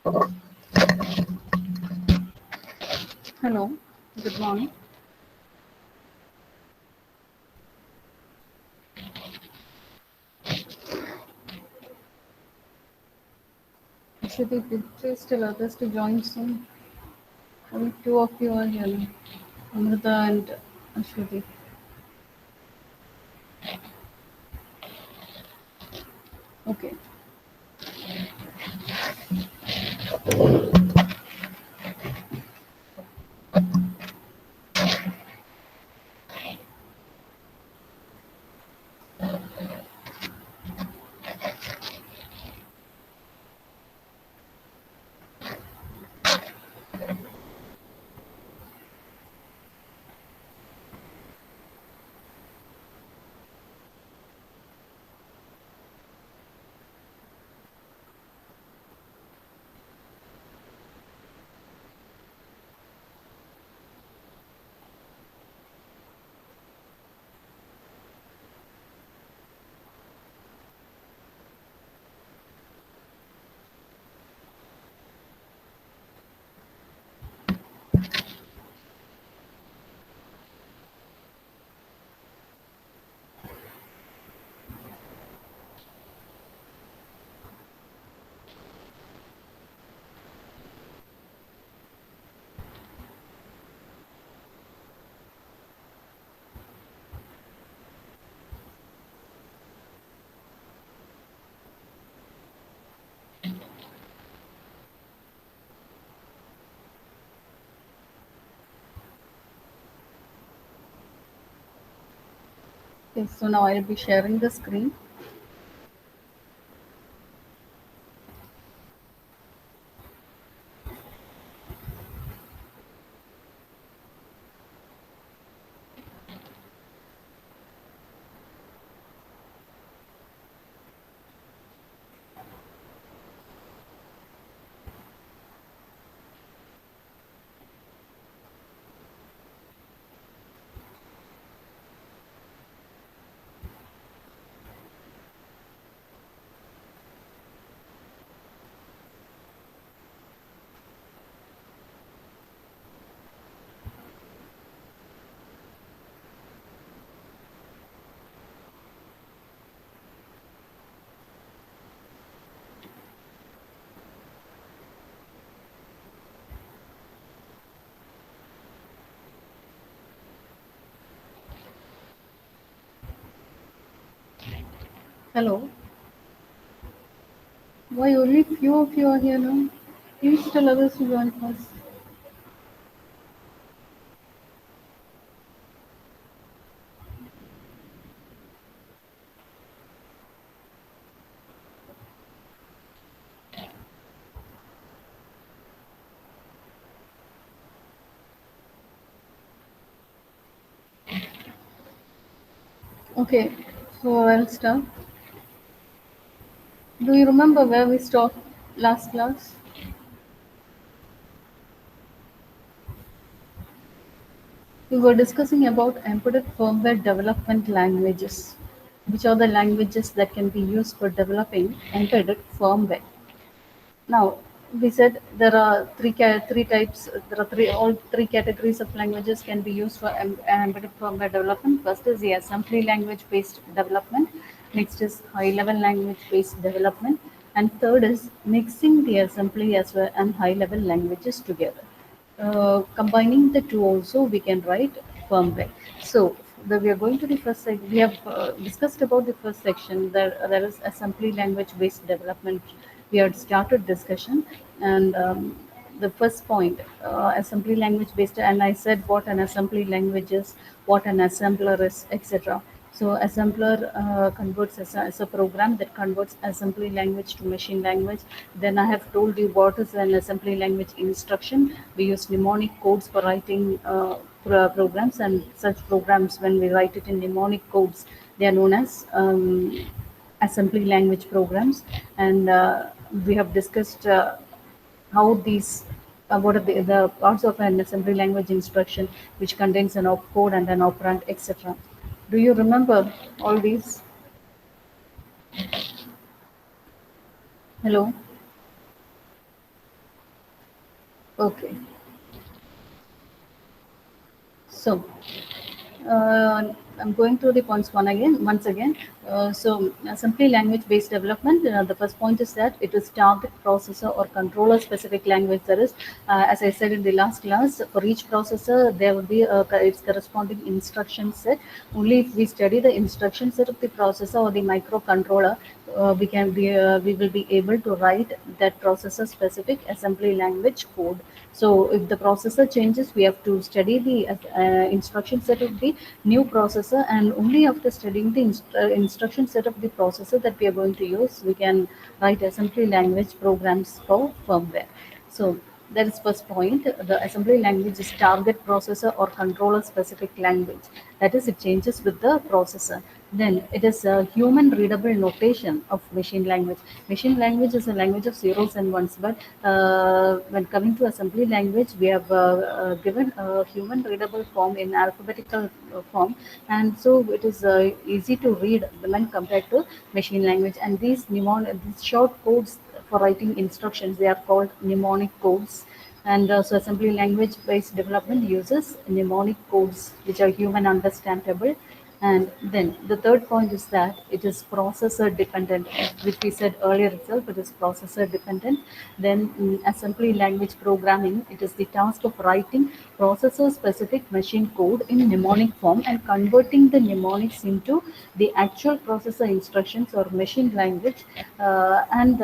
Hello, good morning. Ashwati, please tell others to join soon. Only two of you are here now. Amrita and Ashwati. Okay. Okay, so now I'll be sharing the screen. Hello. Why only few of you are here now? Please tell others to join us. Okay, so I'll start. Do you remember where we stopped last class? We were discussing about embedded firmware development languages, which are the languages that can be used for developing embedded firmware. Now, we said there are three types. There are all three categories of languages can be used for embedded firmware development. First is the assembly language based development. Next is high level language based development, and third is mixing the assembly as well and high level languages together. Combining the two also, we can write firmware. So we are going to the first section. We have discussed about the first section. There is assembly language based development. We had started discussion, and the first point, assembly language based, and I said what an assembly language is, what an assembler is, etc. So assembler converts as a program that converts assembly language to machine language. Then I have told you what is an assembly language instruction. We use mnemonic codes for writing programs, and such programs, when we write it in mnemonic codes, they are known as assembly language programs. And we have discussed how these what are the parts of an assembly language instruction, which contains an opcode and an operand, etc. Do you remember all these? Hello. Okay, so uh, I'm going through the points once again. Simply language-based development. The first point is that it is target processor or controller-specific language. That is, as I said in the last class, for each processor there will be its corresponding instruction set. Only if we study the instruction set of the processor or the microcontroller, we will be able to write that processor-specific assembly language code. So if the processor changes, we have to study the instruction set of the new processor, and only after studying the instruction set of the processor that we are going to use, we can write assembly language programs for firmware. So that is first point. The assembly language is target processor or controller specific language. That is, it changes with the processor. Then it is a human readable notation of machine language. Machine language is a language of zeros and ones, but when coming to assembly language, we have given a human readable form in alphabetical form, and so it is easy to read when compared to machine language. And these short codes for writing instructions, they are called mnemonic codes. And so assembly language based development uses mnemonic codes which are human understandable. And then the third point is that it is processor dependent, which we said earlier itself, it is processor dependent. Then assembly language programming, it is the task of writing processor specific machine code in mnemonic form and converting the mnemonics into the actual processor instructions or machine language, and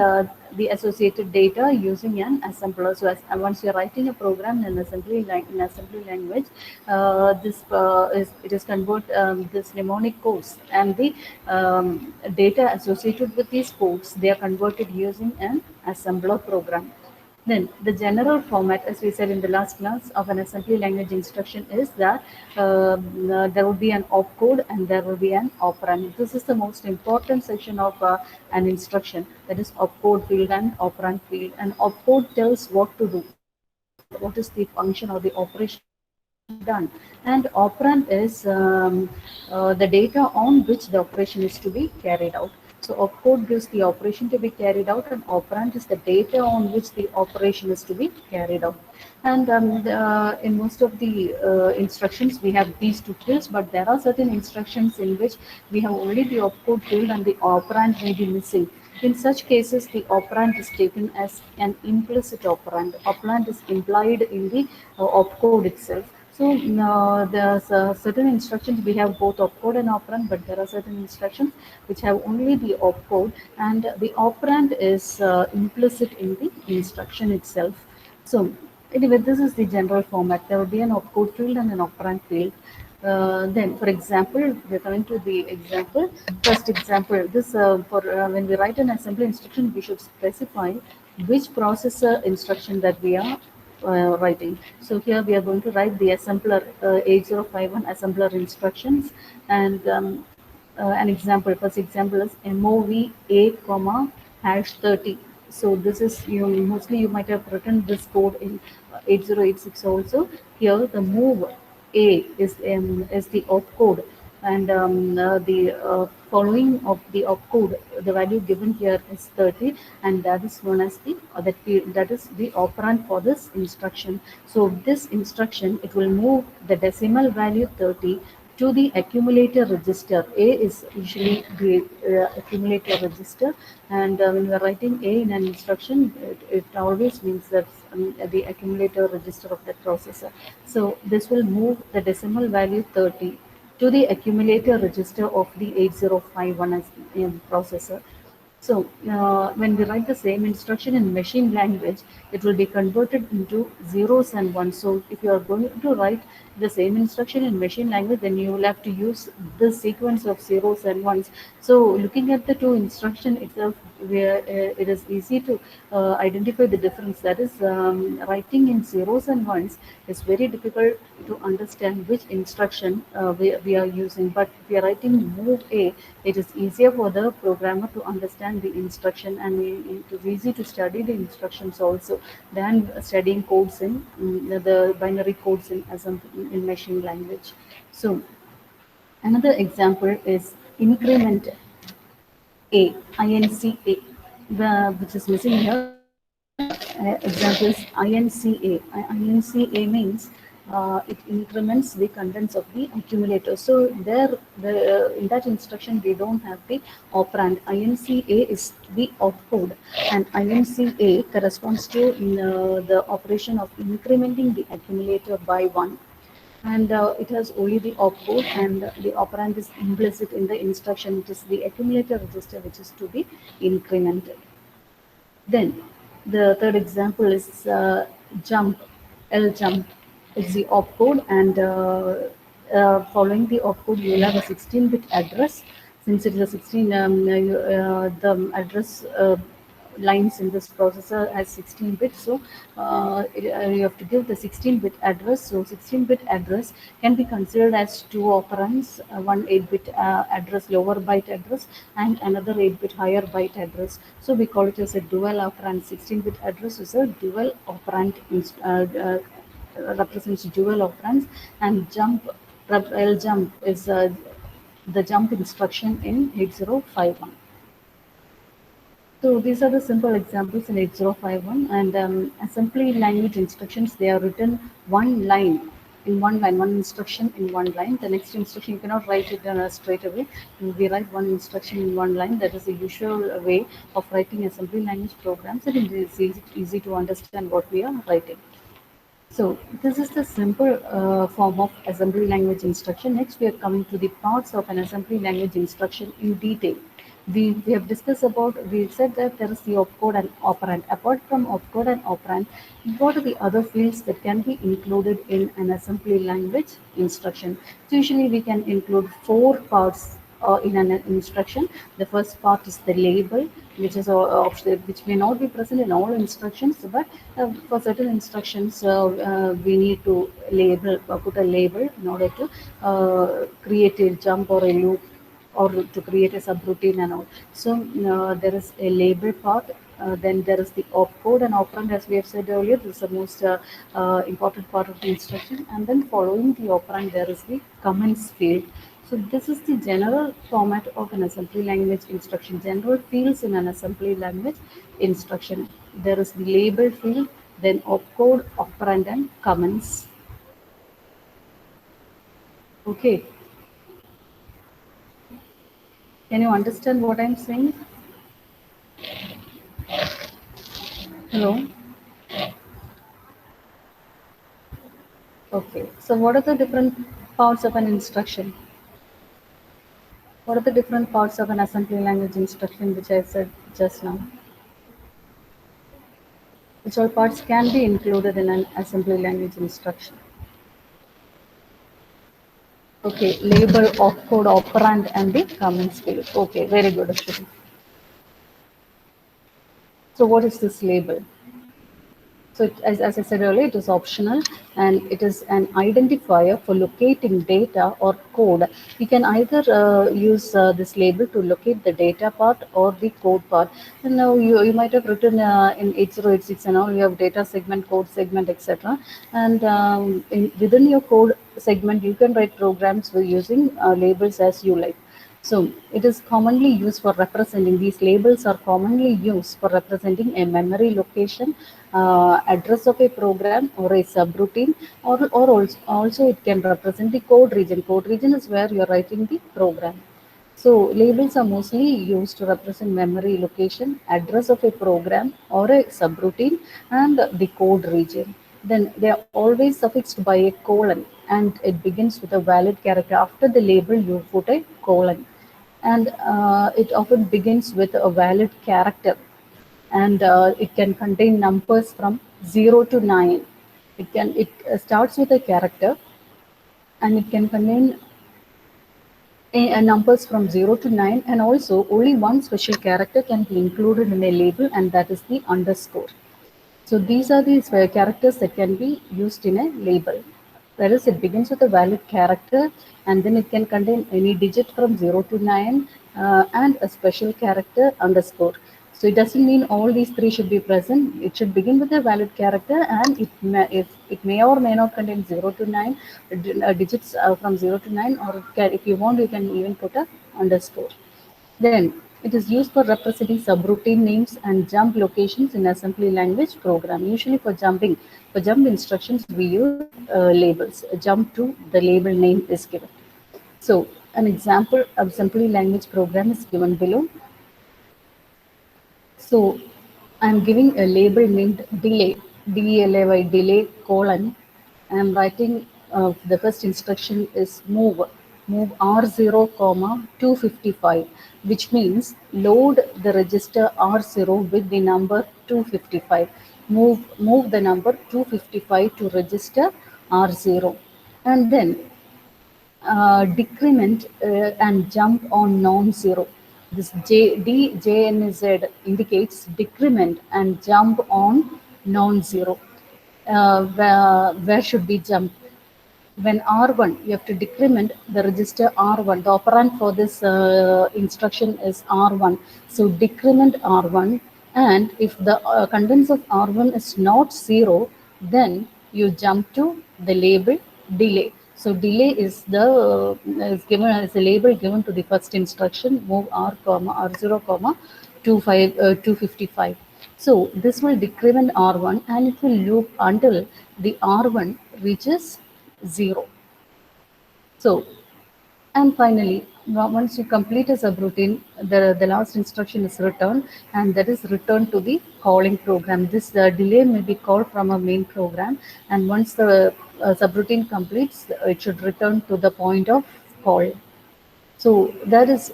the associated data using an assembler. So once you're writing a program in assembly language, this is it is convert this mnemonic codes, and the data associated with these codes, they are converted using an assembler program. Then the general format, as we said in the last class, of an assembly language instruction is that there will be an opcode and there will be an operand. This is the most important section of an instruction, that is opcode field and operand field. And opcode tells what to do, what is the function or the operation to be done, and operand is the data on which the operation is to be carried out. So opcode gives the operation to be carried out, and operand is the data on which the operation is to be carried out. And in most of the instructions, we have these two fields, but there are certain instructions in which we have only the opcode field and the operand may be missing. In such cases, the operand is taken as an implicit operand. Operand is implied in the opcode itself. So there's certain instructions we have both opcode and operand, but there are certain instructions which have only the opcode, and the operand is implicit in the instruction itself. So anyway, this is the general format. There will be an opcode field and an operand field. Then, for example, we're coming to the example. First example, this for when we write an assembly instruction, we should specify which processor instruction that we are writing. So here we are going to write the assembler 8051 assembler instructions, and an example. First example is MOV A comma hash 30. So this is, mostly you might have written this code in 8086 also. Here the move A is the opcode, and the following of the opcode, the value given here is 30, and that is known as that is the operand for this instruction. So this instruction, it will move the decimal value 30 to the accumulator register. A is usually the accumulator register, and when we are writing A in an instruction, it always means that the accumulator register of that processor. So this will move the decimal value 30 to the accumulator register of the 8051 as processor. So when we write the same instruction in machine language, it will be converted into zeros and ones. So if you are going to write the same instruction in machine language, then you will have to use this sequence of zeros and ones. So looking at the two instruction itself, where it is easy to identify the difference. That is, writing in zeros and ones is very difficult to understand which instruction we are using. But if we are writing move A, it is easier for the programmer to understand the instruction, and it is easy to study the instructions also than studying codes in the binary codes in machine language. So another example is increment A, INCA, which is missing here. Example is INCA. INCA means it increments the contents of the accumulator. So there, in that instruction, we don't have the operand. INCA is the opcode, and INCA corresponds to the operation of incrementing the accumulator by one, and it has only the opcode, and the operand is implicit in the instruction. It is the accumulator register which is to be incremented. Then the third example is jump, L jump. It's the opcode, and following the opcode, you will have a 16-bit address. Since it is a 16, the address lines in this processor has 16 bits, so you have to give the 16-bit address. So 16-bit address can be considered as two operands, one 8-bit address, lower byte address, and another 8-bit higher byte address. So we call it as a dual operand. 16-bit address is a dual operand, represents dual operands, and jump, L jump is the jump instruction in 8051. So these are the simple examples in 8051, and assembly language instructions, they are written one line, in one line, one instruction in one line. The next instruction you cannot write it straight away. We write one instruction in one line. That is the usual way of writing assembly language programs, and it is easy to understand what we are writing. So this is the simple form of assembly language instruction. Next, we are coming to the parts of an assembly language instruction in detail. We have discussed about, we said that there is the opcode and operand. Apart from opcode and operand, what are the other fields that can be included in an assembly language instruction? So usually we can include four parts in an instruction. The first part is the label, which is which may not be present in all instructions, but for certain instructions we need to label, put a label in order to create a jump or a loop, or to create a subroutine and all. So there is a label part. Then there is the opcode and operand, as we have said earlier. This is the most important part of the instruction. And then following the operand, there is the comments field. So this is the general format of an assembly language instruction. General fields in an assembly language instruction. There is the label field, then opcode, operand, and comments. Okay. Can you understand what I'm saying? Hello? Okay. So what are the different parts of an instruction? What are the different parts of an assembly language instruction which I said just now? Which all parts can be included in an assembly language instruction? Okay, label, opcode, operand, and the comments field. Okay, very good, Ashwini. So what is this label? So as I said earlier, it is optional, and it is an identifier for locating data or code. You can either use this label to locate the data part or the code part. And now you might have written in 8086 and all, you have data segment, code segment, etc. And within your code segment, you can write programs with using labels as you like. So it is commonly used for representing, these labels are commonly used for representing a memory location, address of a program or a subroutine, or also it can represent the code region. Code region is where you are writing the program. So labels are mostly used to represent memory location, address of a program or a subroutine, and the code region. Then they are always suffixed by a colon, and it begins with a valid character. After the label, you put a colon, and it often begins with a valid character, and it can contain numbers from 0 to 9. It starts with a character, and it can contain numbers from 0 to 9, and also only one special character can be included in a label, and that is the underscore. So these are the characters that can be used in a label. Whereas it begins with a valid character, and then it can contain any digit from 0 to 9, and a special character underscore. So it doesn't mean all these three should be present. It should begin with a valid character, and if it may or may not contain 0 to 9 digits from 0 to 9, or if you want, you can even put a underscore. Then It is used for representing subroutine names and jump locations in assembly language program. Usually for jump instructions, we use labels. A jump to the label name is given. So an example of assembly language program is given below. So I'm giving a label named delay, DELAY, delay colon. I'm writing the first instruction is move R0, comma 255, which means load the register R0 with the number 255. Move the number 255 to register R0, and then decrement and jump on non-zero. This DJNZ indicates decrement and jump on non-zero. Where should we jump? When R1, you have to decrement the register R1. The operand for this instruction is R1. So decrement R1, and if the contents of R1 is not 0, then you jump to the label delay. So delay is is given as a label given to the first instruction, move R comma R0 comma 255. So this will decrement R1 and it will loop until the R1 reaches 0. So, and finally, once you complete a subroutine, the last instruction is returned, and that is returned to the calling program. This delay may be called from a main program, and once the subroutine completes, it should return to the point of call. So that is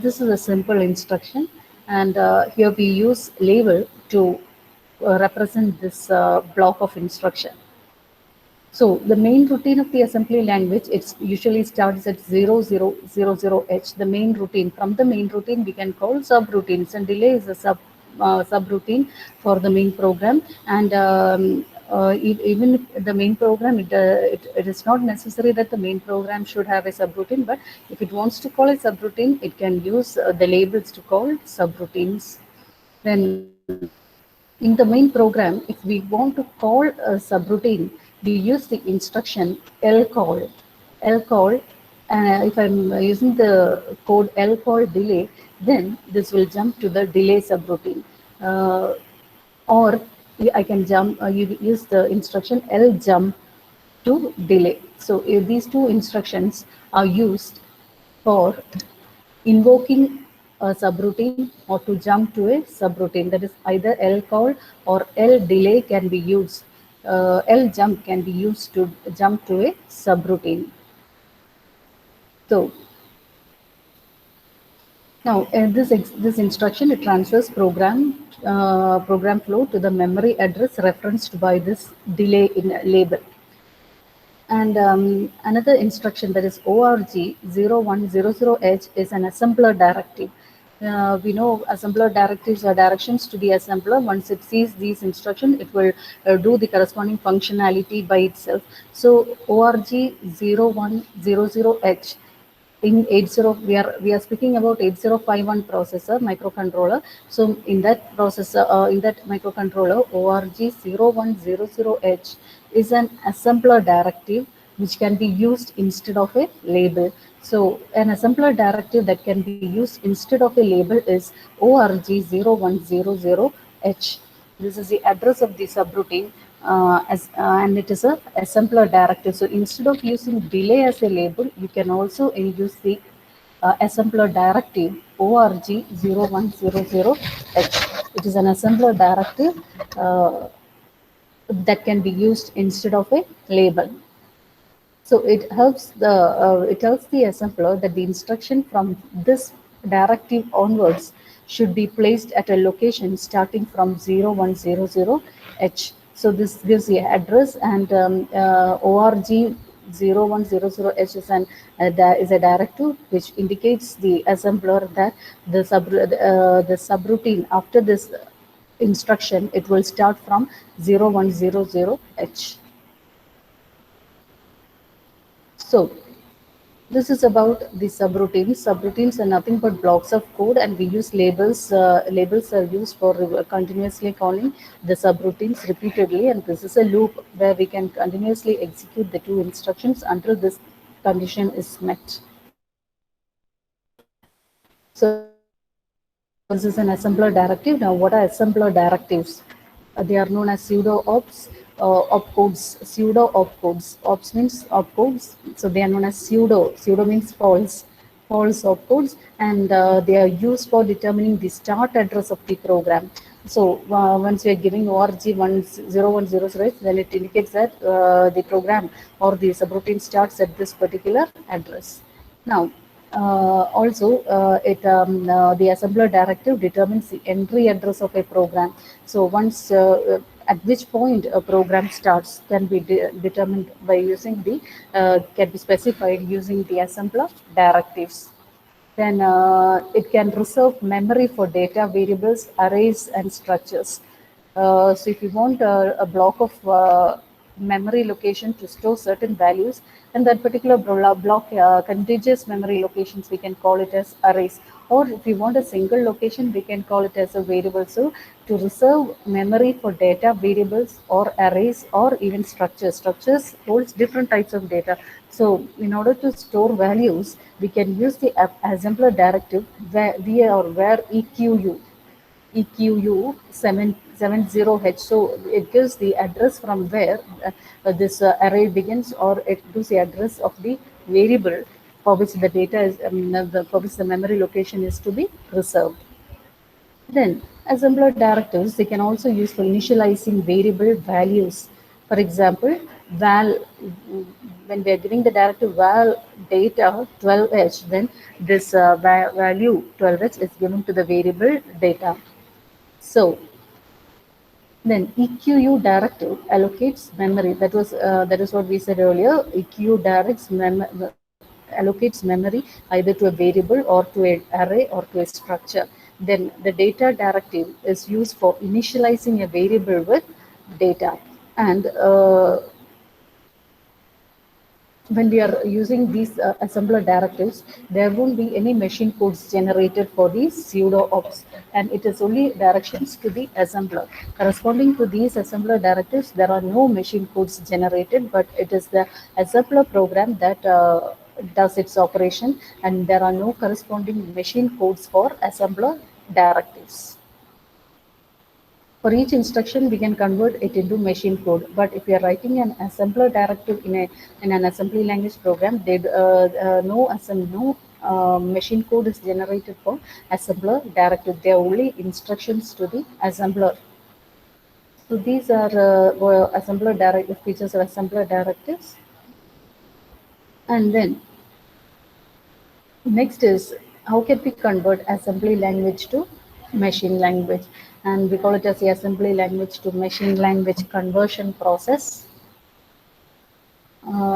this is a simple instruction, and here we use label to represent this block of instruction. So the main routine of the assembly language, it usually starts at 0000H, the main routine. From the main routine, we can call subroutines, and delay is a subroutine for the main program. And even if the main program, it is not necessary that the main program should have a subroutine, but if it wants to call a subroutine, it can use the labels to call subroutines. Then in the main program, if we want to call a subroutine, we use the instruction lcall. Lcall, if I'm using the code lcall delay, then this will jump to the delay subroutine. Uh, or I can use the instruction ljump to delay. So these two instructions are used for invoking a subroutine or to jump to a subroutine. That is either lcall or ldelay can be used. Ljump can be used to jump to a subroutine. So now this instruction, it transfers program flow to the memory address referenced by this delay in label. And another instruction, that is ORG0100H, is an assembler directive. We know assembler directives are directions to the assembler. Once it sees these instructions, it will do the corresponding functionality by itself. So ORG0100H in 80, we are speaking about 8051 processor microcontroller. So in that processor, in that microcontroller, ORG0100H is an assembler directive which can be used instead of a label. So an assembler directive that can be used instead of a label is ORG0100H. This is the address of the subroutine, and it is a assembler directive. So instead of using delay as a label, you can also use the assembler directive ORG0100H. It is an assembler directive that can be used instead of a label. So it tells the assembler that the instruction from this directive onwards should be placed at a location starting from 0100H. So this gives the address, and ORG 0100H is a directive which indicates the assembler that the subroutine after this instruction, it will start from 0100H. So this is about the subroutines. Subroutines are nothing but blocks of code, and we use labels. Labels are used for continuously calling the subroutines repeatedly, and this is a loop where we can continuously execute the two instructions until this condition is met. So This is an assembler directive. Now, what are assembler directives? They are known as pseudo ops, opcodes, pseudo opcodes. Ops means opcodes, so they are known as pseudo. Pseudo means false, false opcodes, and they are used for determining the start address of the program. So once we are giving org 10100, then it indicates that the program or the subroutine starts at this particular address. Now, the assembler directive determines the entry address of a program. So once at which point a program starts can be determined by using the can be specified using the assembler directives. Then it can reserve memory for data variables, arrays, and structures. So if you want a block of memory location to store certain values, and that particular block contiguous memory locations, we can call it as arrays. Or if you want a single location, we can call it as a variable. So to reserve memory for data variables or arrays or even structures. Structures holds different types of data. So in order to store values, we can use the assembler directive where EQU 770H. So it gives the address from where this array begins, or it gives the address of the variable for which the data is, for which the memory location is to be reserved. Then, assembler directives, they can also use for initializing variable values. For example, val, when we are giving the directive val data 12h, then this value 12h is given to the variable data. So, then EQU directive allocates memory. That is what we said earlier. EQU allocates memory either to a variable or to an array or to a structure. Then the data directive is used for initializing a variable with data. And when we are using these assembler directives, there won't be any machine codes generated for these pseudo ops, and it is only directions to the assembler. Corresponding to these assembler directives, there are no machine codes generated, but it is the assembler program that does its operation, and there are no corresponding machine codes for assembler directives. For each instruction, we can convert it into machine code. But if we are writing an assembler directive in an assembly language program, no machine code is generated for assembler directive. They are only instructions to the assembler. So these are assembler directive features of assembler directives. And then next is how can we convert assembly language to machine language, and we call it as the assembly language to machine language conversion process.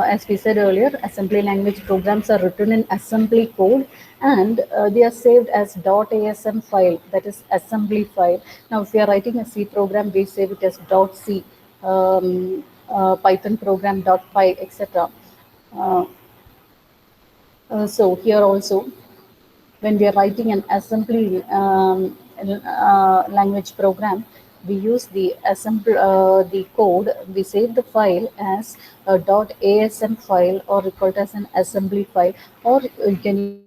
As we said earlier, assembly language programs are written in assembly code, and they are saved as .asm file, that is assembly file. Now if we are writing a C program, we save it as .c, Python program .py, etc. So here also, when we are writing an assembly language program, we use the code. We save the file as a .asm file, or recalled as an assembly file, or you can use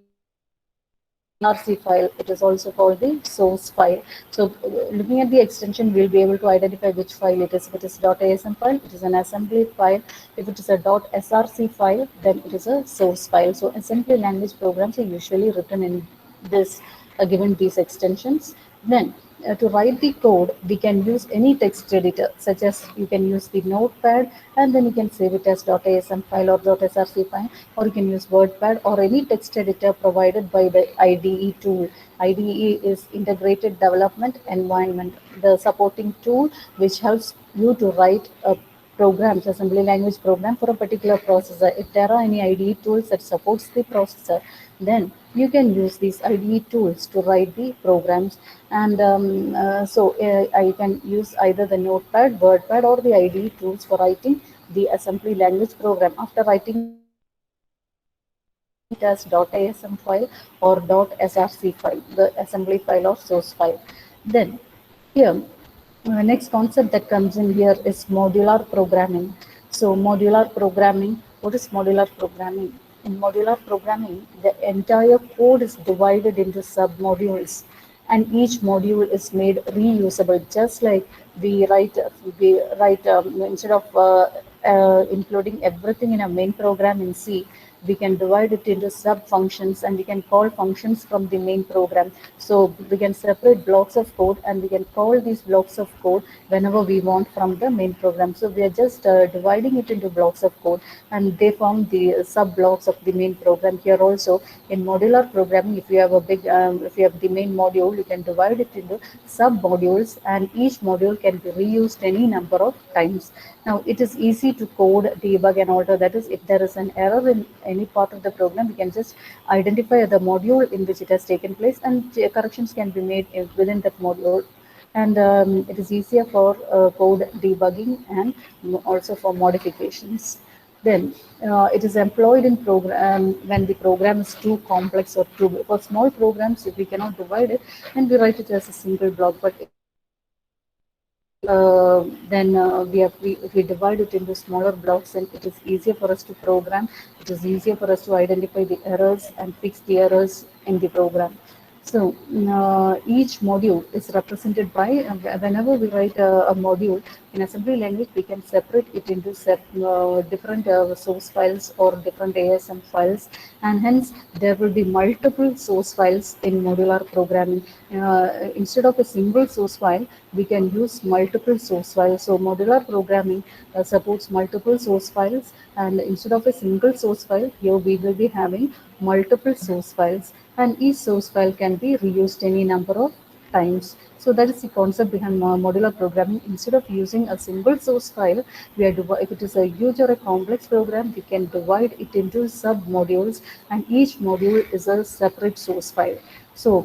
src file. It is also called the source file. So looking at the extension, we'll be able to identify which file it is. If it is .asm file, it is an assembly file. If it is a .src file, then it is a source file. So assembly language programs are usually written in this given these extensions. Then to write the code, we can use any text editor, such as you can use the notepad, and then you can save it as .asm file or .src file, or you can use WordPad or any text editor provided by the IDE tool. IDE is Integrated Development Environment, the supporting tool which helps you to write a programs, assembly language program for a particular processor. If there are any IDE tools that supports the processor, then you can use these IDE tools to write the programs. And I can use either the Notepad, WordPad, or the IDE tools for writing the assembly language program. After writing it as .asm file or .src file, the assembly file or source file. Then here, next concept that comes in here is modular programming. So modular programming, what is modular programming? In modular programming, the entire code is divided into sub-modules, and each module is made reusable. Just like we write instead of including everything in a main program in C, we can divide it into sub functions and we can call functions from the main program. So we can separate blocks of code and we can call these blocks of code whenever we want from the main program. So we are just dividing it into blocks of code and they form the sub blocks of the main program. Here also in modular programming, if you have if you have the main module, you can divide it into sub modules and each module can be reused any number of times. Now it is easy to code, debug and alter. That is, if there is an error in any part of the program, we can just identify the module in which it has taken place and corrections can be made within that module. And it is easier for code debugging and also for modifications. Then it is employed in program when the program is too complex or too big. For small programs, if we cannot divide it, then we write it as a single block. But then if we divide it into smaller blocks, then it is easier for us to program. It is easier for us to identify the errors and fix the errors in the program. So each module is represented by, whenever we write a module in assembly language, we can separate it into different source files or different ASM files, and hence there will be multiple source files in modular programming. Instead of a single source file, we can use multiple source files. So modular programming supports multiple source files, and instead of a single source file, here we will be having multiple source files, and each source file can be reused any number of times. So that is the concept behind modular programming. Instead of using a single source file, if it is a huge or a complex program, we can divide it into sub modules, and each module is a separate source file. So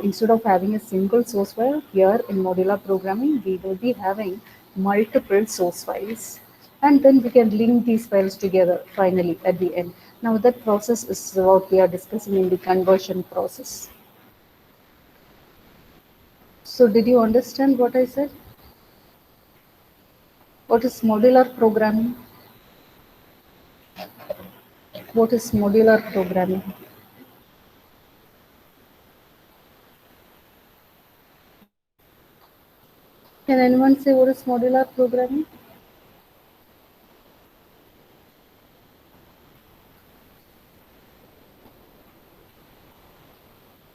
instead of having a single source file, here in modular programming, we will be having multiple source files. And then we can link these files together finally at the end. Now that process is what we are discussing in the conversion process. So did you understand what I said? What is modular programming? What is modular programming? Can anyone say what is modular programming?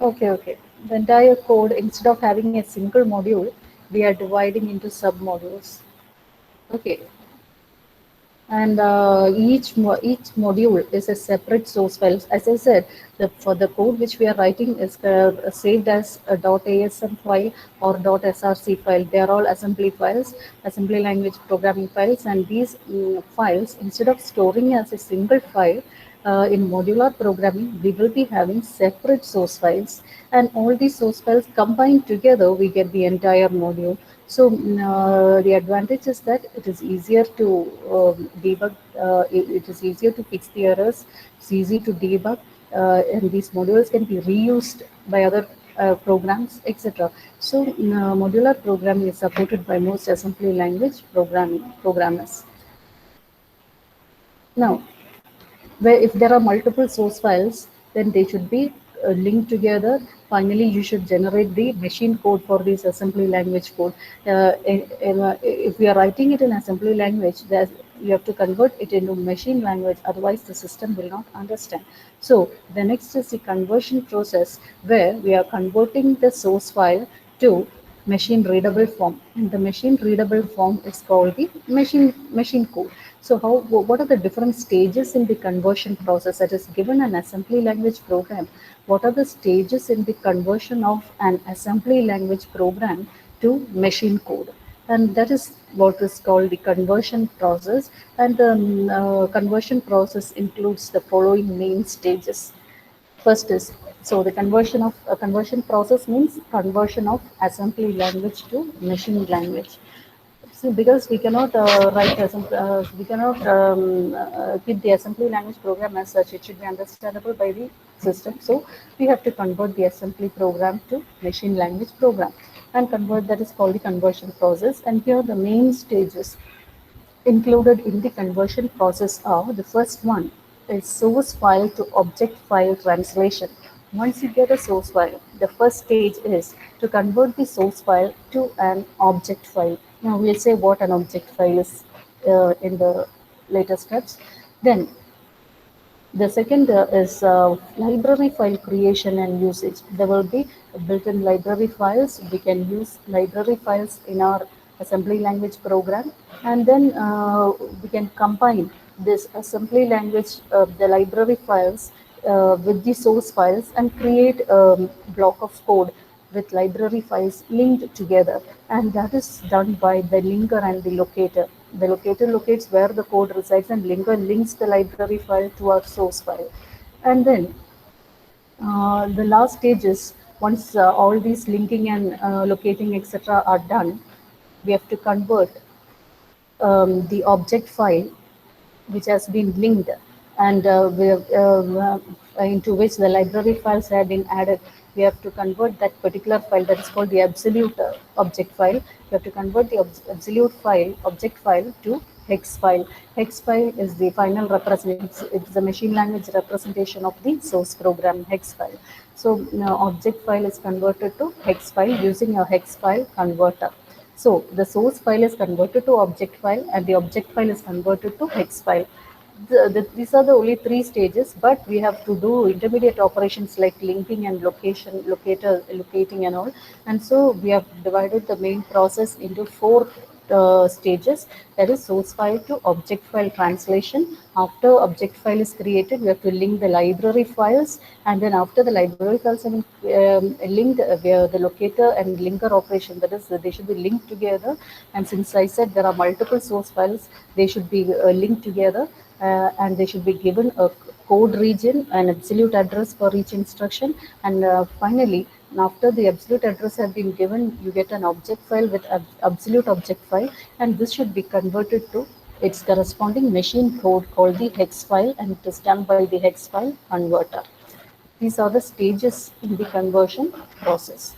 Okay, okay. The entire code, instead of having a single module, we are dividing into sub modules. Okay, and each module is a separate source file. As I said, for the code which we are writing is saved as a .asm file or .src file. They are all assembly files, assembly language programming files, and these files, instead of storing as a single file, in modular programming, we will be having separate source files, and all these source files combined together, we get the entire module. So the advantage is that it is easier to debug, it is easier to fix the errors, it's easy to debug, and these modules can be reused by other programs, etc. So modular programming is supported by most assembly language programmers. Now, where if there are multiple source files, then they should be linked together. Finally, you should generate the machine code for this assembly language code. If we are writing it in assembly language, you have to convert it into machine language, otherwise the system will not understand. So the next is the conversion process, where we are converting the source file to machine readable form, and the machine readable form is called the machine code. So what are the different stages in the conversion process? That is, given an assembly language program, what are the stages in the conversion of an assembly language program to machine code? And that is what is called the conversion process. And the conversion process includes the following main stages. First is, so the conversion process means conversion of assembly language to machine language. See, because we cannot we cannot keep the assembly language program as such. It should be understandable by the system. So we have to convert the assembly program to machine language program, and convert, that is called the conversion process. And here the main stages included in the conversion process are: the first one is source file to object file translation. Once you get a source file, the first stage is to convert the source file to an object file. Now we'll say what an object file is in the later steps. Then the second is library file creation and usage. There will be built-in library files. We can use library files in our assembly language program, and then we can combine this assembly language, the library files, with the source files and create a block of code with library files linked together, and that is done by the linker and the locator. The locator locates where the code resides and linker links the library file to our source file. And then the last stage is once all these linking and locating etc. are done, we have to convert the object file which has been linked and into which the library files have been added. We have to convert that particular file that is called the absolute object file. We have to convert the absolute file, object file to hex file. Hex file is the final representation. It's the machine language representation of the source program hex file. So now object file is converted to hex file using a hex file converter. So the source file is converted to object file and the object file is converted to hex file. These are the only three stages, but we have to do intermediate operations like linking and locating and all. And so we have divided the main process into four stages. That is source file to object file translation. After object file is created, we have to link the library files, and then after the library files have been linked, where the locator and linker operation, that is, they should be linked together. And since I said there are multiple source files, they should be linked together, and they should be given a code region, an absolute address for each instruction, and finally, after the absolute address has been given, you get an object file with absolute object file, and this should be converted to its corresponding machine code called the hex file, and it is done by the hex file converter. These are the stages in the conversion process.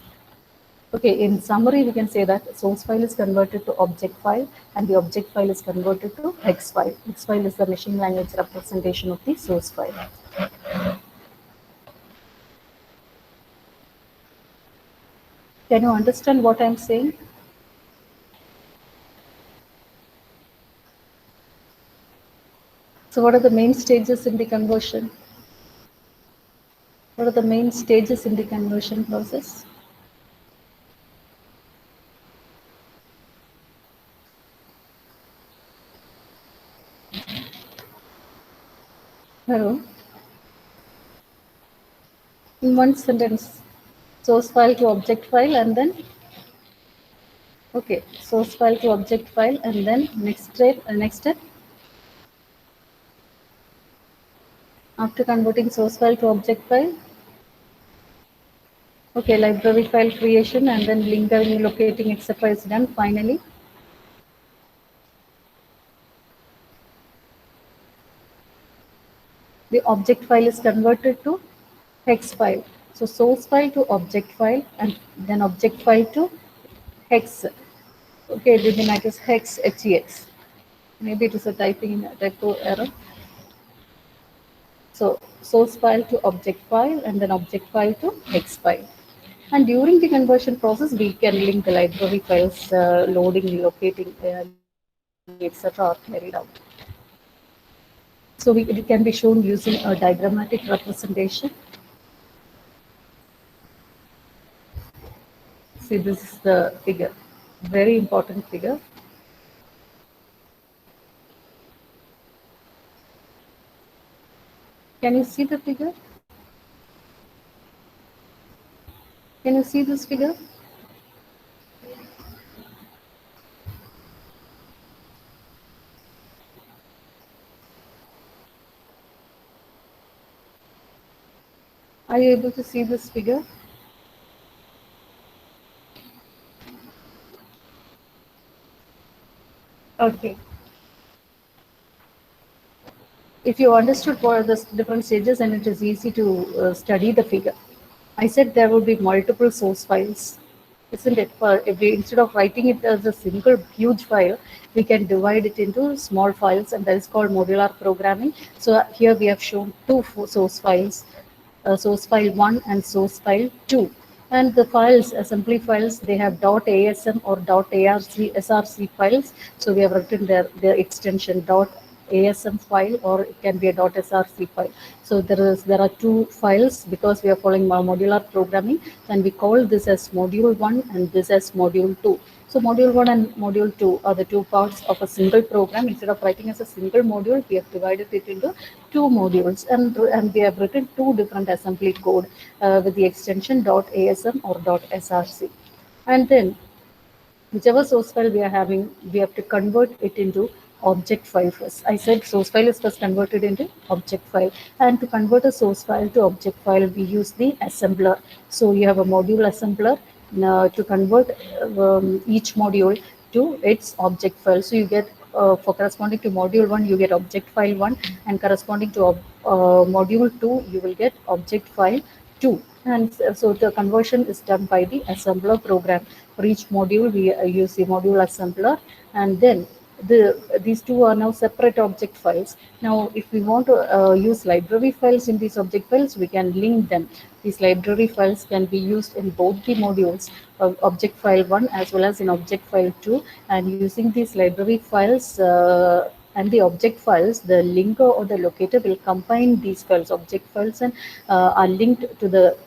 Okay, in summary, we can say that source file is converted to object file and the object file is converted to hex file. Hex file is the machine language representation of the source file. Can you understand what I'm saying? So, what are the main stages in the conversion? What are the main stages in the conversion process? Hello? In one sentence, source file to object file, and then okay, source file to object file, and then next step, after converting source file to object file, okay, library file creation and then linking, locating, etc. is done. Finally, the object file is converted to hex file. So source file to object file and then object file to hex. Okay, the name is hex. Maybe it is a typo error. So source file to object file and then object file to hex file. And during the conversion process, we can link the library files, loading, locating, linking, etc. are carried out. So it can be shown using a diagrammatic representation. See, this is the figure, very important figure. Can you see the figure? Can you see this figure? Are you able to see this figure? Okay. If you understood what are the different stages, and it is easy to study the figure. I said there will be multiple source files, isn't it? For every, instead of writing it as a single huge file, we can divide it into small files, and that is called modular programming. So here we have shown two source files, source file 1 and source file 2. And the files, assembly files, they have .asm or .src files. So we have written their extension .asm file, or it can be a .src file. So there are two files because we are following modular programming, and we call this as module 1 and this as module 2. So module 1 and module 2 are the two parts of a single program. Instead of writing as a single module, we have divided it into two modules, and we have written two different assembly code with the extension .asm or .src. And then whichever source file we are having, we have to convert it into object file first. I said source file is first converted into object file, and to convert a source file to object file, we use the assembler. So you have a module assembler to convert each module to its object file. So you get for corresponding to module 1, you get object file 1, and corresponding to module 2, you will get object file 2. And so the conversion is done by the assembler program. For each module, we use the module assembler, and then these two are now separate object files. Now, if we want to use library files in these object files, we can link them. These library files can be used in both the modules, object file 1 as well as in object file 2. And using these library files and the object files, the linker or the locator will combine these files, object files, and are linked to the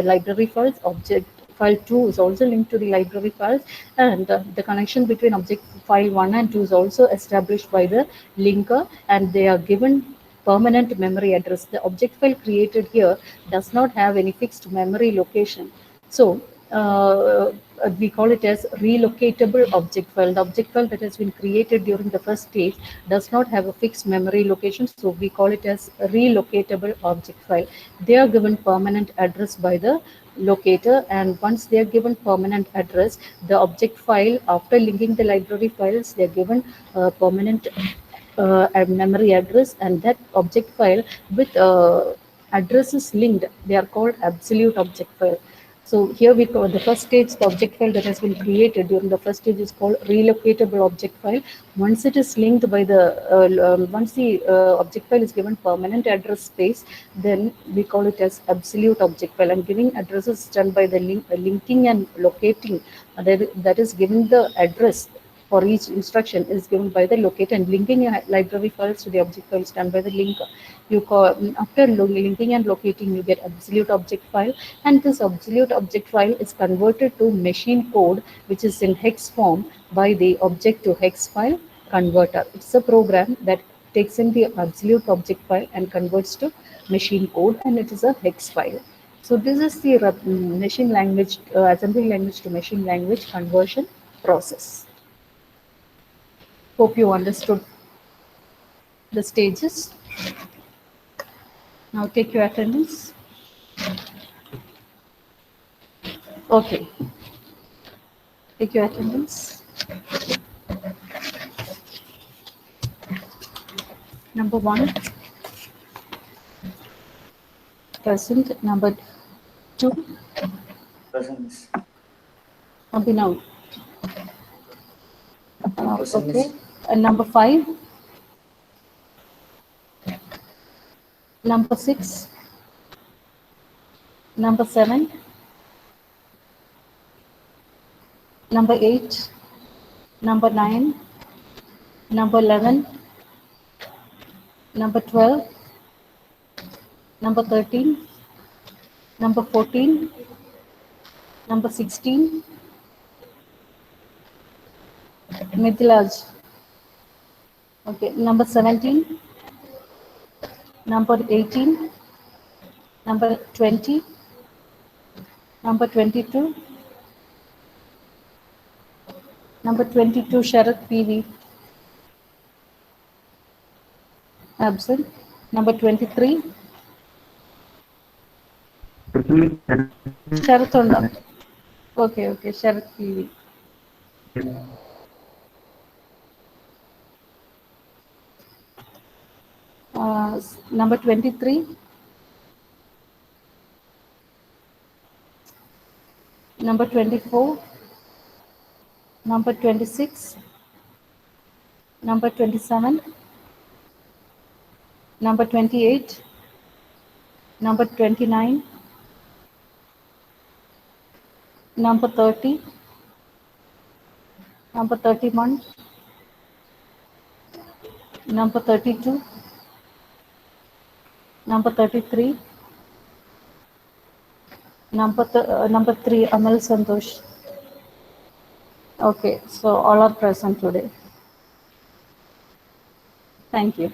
library files. Object file 2 is also linked to the library files, and the connection between object file 1 and 2 is also established by the linker, and they are given permanent memory address. The object file created here does not have any fixed memory location. So we call it as relocatable object file. The object file that has been created during the first stage does not have a fixed memory location, so we call it as relocatable object file. They are given permanent address by the locator, and once they are given permanent address, the object file, after linking the library files, they are given permanent memory address, and that object file with addresses linked, they are called absolute object file. So here we call the first stage, the object file that has been created during the first stage is called relocatable object file. Once it is linked by the, once the object file is given permanent address space, then we call it as absolute object file. And giving addresses done by the linking and locating, that is giving the address for each instruction is given by the locator, and linking your library files to the object file is done by the linker. You call, after linking and locating, you get absolute object file, and this absolute object file is converted to machine code, which is in hex form by the object to hex file converter. It's a program that takes in the absolute object file and converts to machine code, and it is a hex file. So this is the machine language, assembly language to machine language conversion process. Hope you understood the stages. Now take your attendance. Okay. Take your attendance. Number 1, present. Number 2, Present. Abhinav. Present. Okay. And number 5, number 6, number 7, number 8, number 9, number 11, number 12, number 13, number 14, number 16, Mithilaj. Okay, number 17, number 18, number 20, number 22, number 22, Sharath PV. Absent. Number 23, Sharath Onda. Okay, Sharath PV. Number 23, number 24, number 26, number 27, number 28, Number 29. Number 30. Number 31. Number 32. Number 33. Number 3, Amal Santosh. Okay, so all are present today. Thank you.